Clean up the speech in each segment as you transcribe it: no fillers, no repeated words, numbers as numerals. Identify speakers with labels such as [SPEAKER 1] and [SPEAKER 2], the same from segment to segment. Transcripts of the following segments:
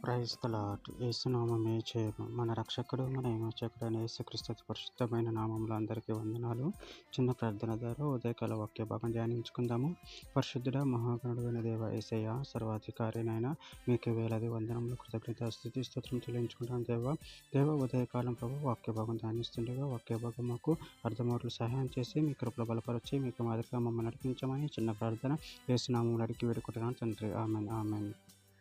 [SPEAKER 1] Praise the lord. యేసునామమే జయము. మన రక్షకుడు, మన విమోచకుడు అయిన యేసుక్రీస్తు అతి పరిశుద్ధమైన నామములో అందరికీ వందనాలు. చిన్న ప్రార్థన ద్వారా ఉదయకాల వాక్య భాగం ధ్యానించుకుందాము. పరిశుద్ధుడ మహాగణుడైన దేవ యేసయ్య, సర్వాధికారినైనా మీకు వేలాది వందనములు, కృతజ్ఞత, స్తుతి, స్తోత్రం చెల్లించుకుంటాను దేవ ఉదయకాలం ప్రభు వాక్య భాగం ధ్యానిస్తుండగా వాక్య భాగం మాకు అర్థమవుట్లు సహాయం చేసి మీ కృపలో బలపరిచి మీకు మాదిరిగా మమ్మల్ని నడిపించమని చిన్న ప్రార్థన యేసునామములో అడిగి వేడుకుంటున్నాను తండ్రి. Amen amen.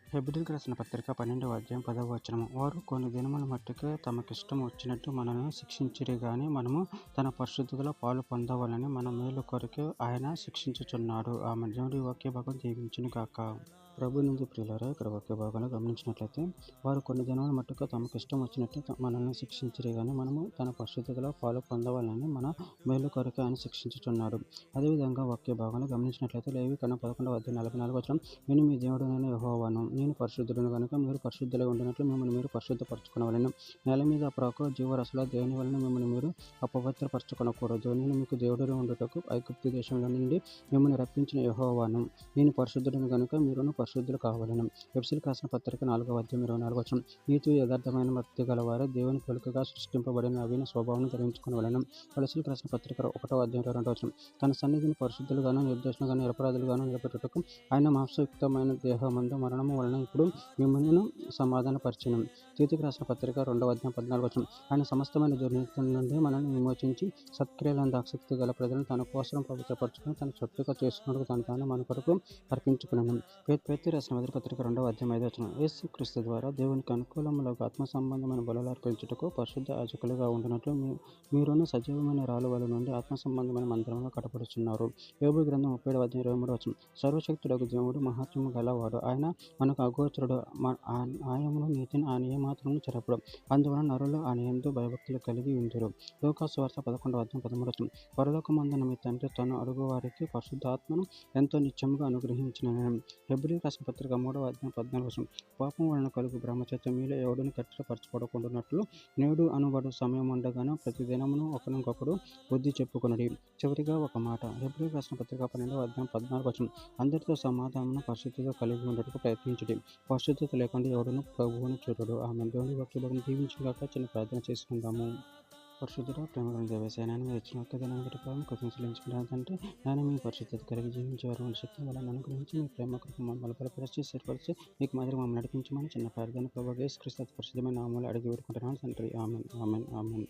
[SPEAKER 1] హెబ్రీయులకు రాసిన పత్రిక 12వ అధ్యాయం 10వ వచనము. వారు కొన్ని దినముల మట్టుకే తమకిష్టం వచ్చినట్టు మనల్ని శిక్షించిరి గాని మనము తన పరిశుద్ధతలో పాలు పొందవాలని మన మేలు కొరకు ఆయన శిక్షించుచున్నాడు. ఆమె దేవుడి వాక్య భాగం దీవించును గాక. ప్రభు నుండి ప్రియులారా, ఇక్కడ వాక్య భాగాన్ని గమనించినట్లయితే వారు కొన్ని దినాల మట్టుకు తమకు ఇష్టం వచ్చినట్టు మనల్ని శిక్షించరు కానీ మనము తన పరిశుద్ధతలో పాలు పొందవాలని మన మేలు కొరకు ఆయన శిక్షించుచున్నాడు. అదేవిధంగా వాక్య భాగాన్ని గమనించినట్లయితే లేవికీయులు 11వ అధ్యాయం 44వ వచనం, నేను మీ దేవుడైన యెహోవాను, నేను పరిశుద్ధుడను కనుక మీరు పరిశుద్ధులై ఉండినట్లు మిమ్మల్ని మీరు పరిశుద్ధపరచుకునవలెను. నేల మీద ప్రాకు జీవరసల దేని వలన మిమ్మల్ని మీరు అపవిత్రపరచుకొనకూడదు. నేను మీకు దేవుడై ఉండుటకు ఐగుప్తు దేశంలో నుండి మిమ్మల్ని రప్పించిన యెహోవాను. నేను పరిశుద్ధుడను కనుక మీరును పరిశుద్ధులు కావాలను. ఎఫెసీయులకు రాసిన పత్రిక 4వ అధ్యాయం 24వ వచనం, నీతి యథార్థమైన భక్తి గలవారు దేవుని పోలికగా సృష్టింపబడిన నవీన స్వభావం ధరించుకొనవలెను. కొలస్సీయులకు రాసిన పత్రిక 1వ అధ్యాయం 22వ వచనం, తన సన్నిధిని పరిశుద్ధులుగాను నిర్దోషులుగాను నిరపరాధులుగాను నిలబెట్టుటకు ఆయన మాంసయుక్తమైన దేహమందు మరణము వలన ఇప్పుడు మిమ్మల్ని సమాధానపరిచెను. తీతుకు రాసిన పత్రిక 2వ అధ్యాయం 14వ వచనం, ఆయన సమస్తమైన దుర్నీతి నుండి మనల్ని విమోచించి సత్క్రియలందు ఆసక్తి గల ప్రజలను తన కోసం పవిత్రపరచుకుని తన చుట్టూగా చేసుకున్నట్టు తాను మన కొరకు అర్పించుకున్నాను. పేతురు రాసిన మొదటి పత్రిక 2వ అధ్యాయం 5వ వచనం, యేసుక్రీస్తు ద్వారా దేవునికి అనుకూలములకు ఆత్మ సంబంధమైన బలులు అర్పించుటకు పరిశుద్ధ యాజకులుగా ఉండినట్లు మీరును సజీవమైన రాళ్ళ వలె నుండి ఆత్మ సంబంధమైన మందిరంలో కట్టబడుచున్నారు. యోబు గ్రంథం 37వ అధ్యాయం 23వ వచనం, సర్వశక్తుడగు దేవుడు మహాత్మ్యము గలవాడు, ఆయన మనకు అగోచరుడు, ఆయమును నీతిని ఆయన ఏమాత్రము చెరపడు, అందువలన నరులు ఆయన యందు భయభక్తులు కలిగి ఉందురు. లూకా సువార్త 11వ అధ్యాయం 13వ వచనం, పరలోకమందున్న మీ తండ్రి తను అడుగు వారికి పరిశుద్ధాత్మను ఎంతో నిత్యముగా అనుగ్రహించినను. హెబ్రీయులకు రాసిన పత్రిక 3వ అధ్యాయం 14వ వచనం, పాపం వలన కలుగు భ్రమచేత మీలో ఎవడును కఠినపరచబడకుండానట్లు నేడు అనుబడు సమయం ఉండగానే ప్రతి దినమును ఒకరికొకడు బుద్ధి చెప్పుకొనుడి. చివరిగా ఒక మాట, హెబ్రీయులకు రాసిన పత్రిక 12వ అధ్యాయం 14వ వచనం, అందరితో సమాధానం పరిశుద్ధత కలిగి ఉండటకు ప్రయత్నించుడి, పరిశుద్ధత లేకుండా ఎవడును ప్రభువును చూడడు. ఆమె దేవుని వాక్యం దీవించుగాక. చిన్న ప్రార్థన చేసుకుందాము. పరిశుద్ధుడ ప్రేమగల దేవసేన, నేను మీరు ఇచ్చిన ఒక్క దినాన్ని బట్టి ప్రభావం కృతజ్ఞతలు అంటే నేను మీ పరిశుద్ధత కలిగి జీవించే వారు శక్తి వల్ల అనుగ్రహించి మీ ప్రేమ కృప మమ్మల్ని బలపరిచి స్థిరపరిచి మీకు మాదిరి మమ్మల్ని నడిపించమని చిన్న ప్రార్థన ప్రభావ యేసుక్రీస్తు పరిశుద్ధమైన నామములో అడిగి వేడుకుంటున్నాను తండ్రి. Amen amen amen.